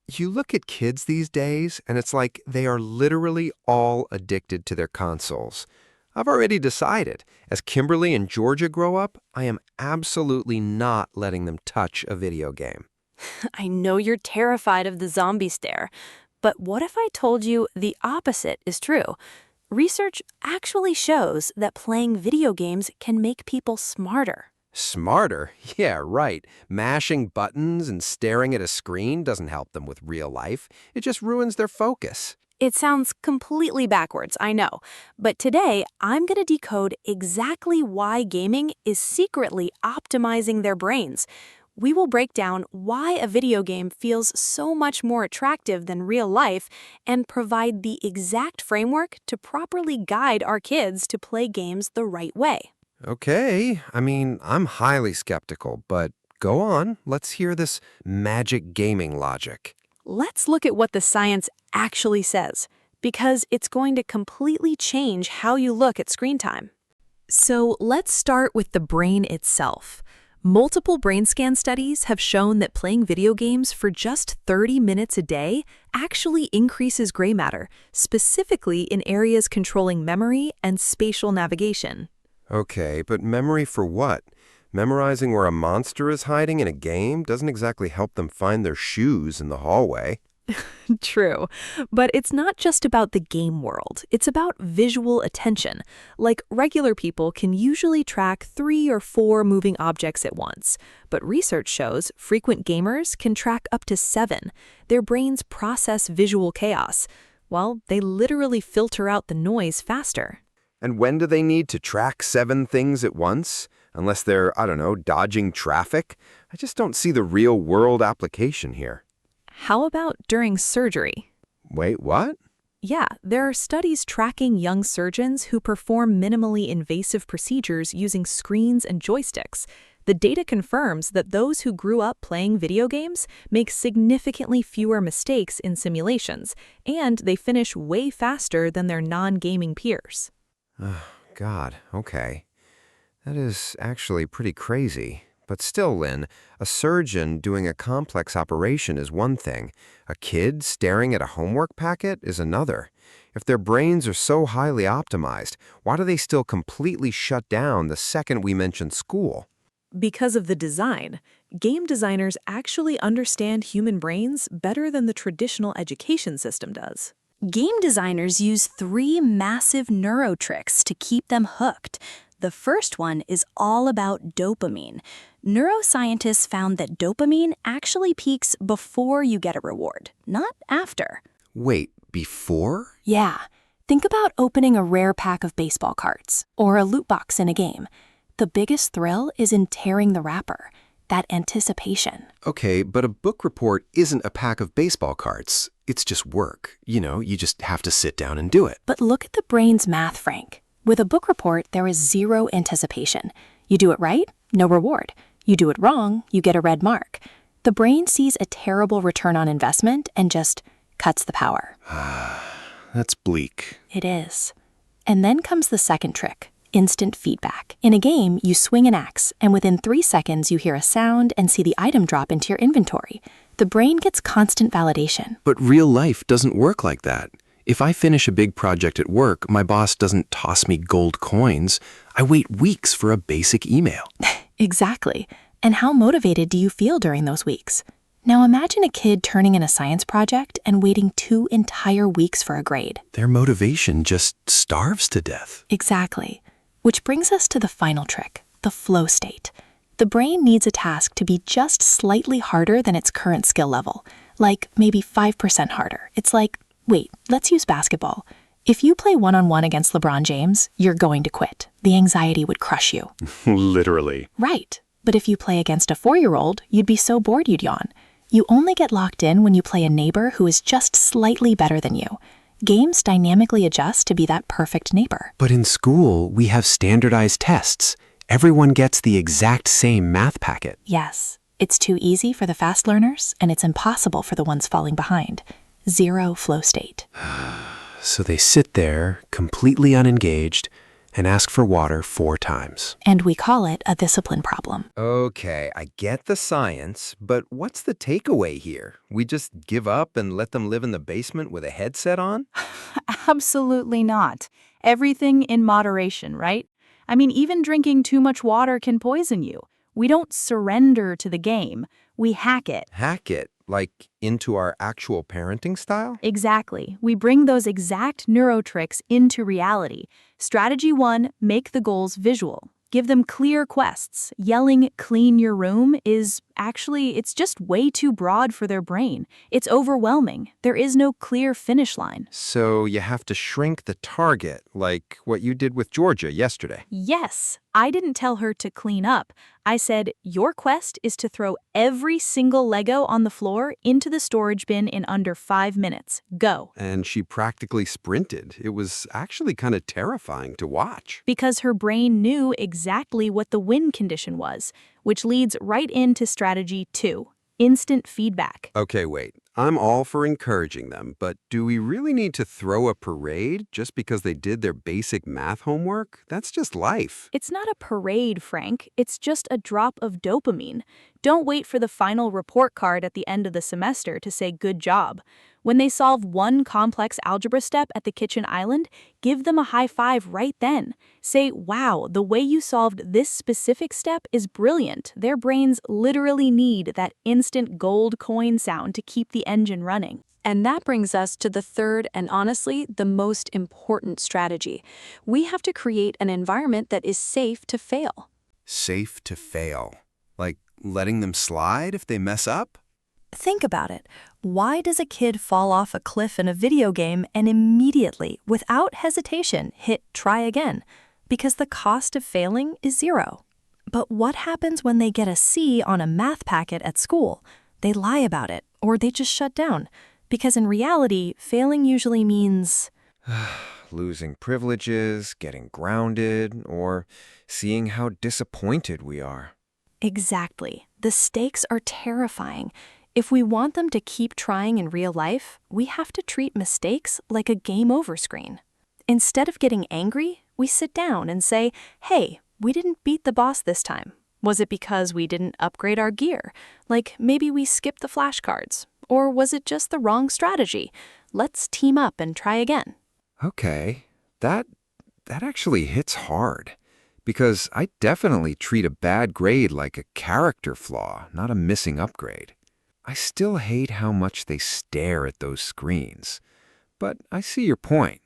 You look at kids these days, and it's like they are literally all addicted to their consoles. I've already decided. As Kimberly and Georgia grow up, I am absolutely not letting them touch a video game. I know you're terrified of the zombie stare, but what if I told you the opposite is true? Research actually shows that playing video games can make people smarter. Smarter? Yeah, right. Mashing buttons and staring at a screen doesn't help them with real life. It just ruins their focus. It sounds completely backwards, I know, but today I'm going to decode exactly why gaming is secretly optimizing their brains. We will break down why a video game feels so much more attractive than real life and provide the exact framework to properly guide our kids to play games the right way. Okay, I'm highly skeptical, but go on. Let's hear this magic gaming logic. Let's look at what the science actually says, because it's going to completely change how you look at screen time. So let's start with the brain itself. Multiple brain scan studies have shown that playing video games for just 30 minutes a day actually increases gray matter, specifically in areas controlling memory and spatial navigation. Okay, but memory for what? Memorizing where a monster is hiding in a game doesn't exactly help them find their shoes in the hallway. True, but it's not just about the game world. It's about visual attention. Like regular people can usually track 3 or 4 moving objects at once, but research shows frequent gamers can track up to 7. Their brains process visual chaos. Well, they literally filter out the noise faster. And when do they need to track 7 things at once? Unless they're, I don't know, dodging traffic? I just don't see the real-world application here. How about during surgery? Wait, what? Yeah, there are studies tracking young surgeons who perform minimally invasive procedures using screens and joysticks. The data confirms that those who grew up playing video games make significantly fewer mistakes in simulations, and they finish way faster than their non-gaming peers. Oh, God, okay. That is actually pretty crazy. But still, Lynn, a surgeon doing a complex operation is one thing. A kid staring at a homework packet is another. If their brains are so highly optimized, why do they still completely shut down the second we mention school? Because of the design, game designers actually understand human brains better than the traditional education system does. Game designers use 3 massive neurotricks to keep them hooked. The first one is all about dopamine. Neuroscientists found that dopamine actually peaks before you get a reward, not after. Wait, before? Yeah, think about opening a rare pack of baseball cards or a loot box in a game. The biggest thrill is in tearing the wrapper, that anticipation. Okay, but a book report isn't a pack of baseball cards. It's just work. You just have to sit down and do it. But look at the brain's math, Frank. With a book report, there is 0 anticipation. You do it right, no reward. You do it wrong, you get a red mark. The brain sees a terrible return on investment and just cuts the power. That's bleak. It is. And then comes the second trick, instant feedback. In a game, you swing an axe, and within 3 seconds you hear a sound and see the item drop into your inventory. The brain gets constant validation. But real life doesn't work like that. If I finish a big project at work, my boss doesn't toss me gold coins. I wait weeks for a basic email. Exactly. And how motivated do you feel during those weeks? Now imagine a kid turning in a science project and waiting 2 entire weeks for a grade. Their motivation just starves to death. Exactly. Which brings us to the final trick, the flow state. The brain needs a task to be just slightly harder than its current skill level, like maybe 5% harder. It's like, wait, let's use basketball. If you play one-on-one against LeBron James, you're going to quit. The anxiety would crush you. Literally. Right. But if you play against a 4-year-old, you'd be so bored you'd yawn. You only get locked in when you play a neighbor who is just slightly better than you. Games dynamically adjust to be that perfect neighbor. But in school, we have standardized tests. Everyone gets the exact same math packet. Yes. It's too easy for the fast learners, and it's impossible for the ones falling behind. 0 flow state. So they sit there, completely unengaged, and ask for water 4 times. And we call it a discipline problem. Okay, I get the science, but what's the takeaway here? We just give up and let them live in the basement with a headset on? Absolutely not. Everything in moderation, right? I mean, even drinking too much water can poison you. We don't surrender to the game. We hack it. Hack it, like into our actual parenting style? Exactly. We bring those exact neuro tricks into reality. Strategy 1, make the goals visual. Give them clear quests. Yelling, clean your room it's just way too broad for their brain. It's overwhelming. There is no clear finish line. So you have to shrink the target, like what you did with Georgia yesterday. Yes, I didn't tell her to clean up. I said, your quest is to throw every single Lego on the floor into the storage bin in under 5 minutes. Go. And she practically sprinted. It was actually kind of terrifying to watch. Because her brain knew exactly what the win condition was, which leads right into strategy 2, instant feedback. Okay, wait. I'm all for encouraging them, but do we really need to throw a parade just because they did their basic math homework? That's just life. It's not a parade, Frank. It's just a drop of dopamine. Don't wait for the final report card at the end of the semester to say good job. When they solve one complex algebra step at the kitchen island, give them a high five right then. Say, wow, the way you solved this specific step is brilliant. Their brains literally need that instant gold coin sound to keep the engine running. And that brings us to the third and honestly the most important strategy. We have to create an environment that is safe to fail. Safe to fail. Like letting them slide if they mess up? Think about it. Why does a kid fall off a cliff in a video game and immediately, without hesitation, hit try again? Because the cost of failing is 0. But what happens when they get a C on a math packet at school? They lie about it, or they just shut down. Because in reality, failing usually means Losing privileges, getting grounded, or seeing how disappointed we are. exactly. The stakes are terrifying. If we want them to keep trying in real life, we have to treat mistakes like a game over screen. Instead of getting angry, we sit down and say, hey, we didn't beat the boss this time. Was it because we didn't upgrade our gear? Like maybe we skipped the flashcards? Or was it just the wrong strategy? Let's team up and try again. Okay, that actually hits hard. Because I definitely treat a bad grade like a character flaw, not a missing upgrade. I still hate how much they stare at those screens. But I see your point.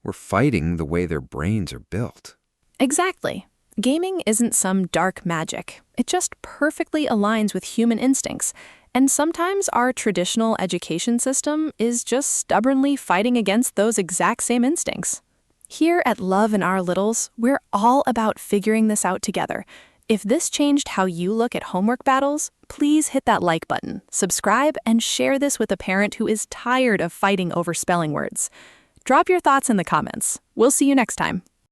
We're fighting the way their brains are built. Exactly. Gaming isn't some dark magic. It just perfectly aligns with human instincts. And sometimes our traditional education system is just stubbornly fighting against those exact same instincts. Here at Love in Our Littles, we're all about figuring this out together. If this changed how you look at homework battles, please hit that like button, subscribe, and share this with a parent who is tired of fighting over spelling words. Drop your thoughts in the comments. We'll see you next time.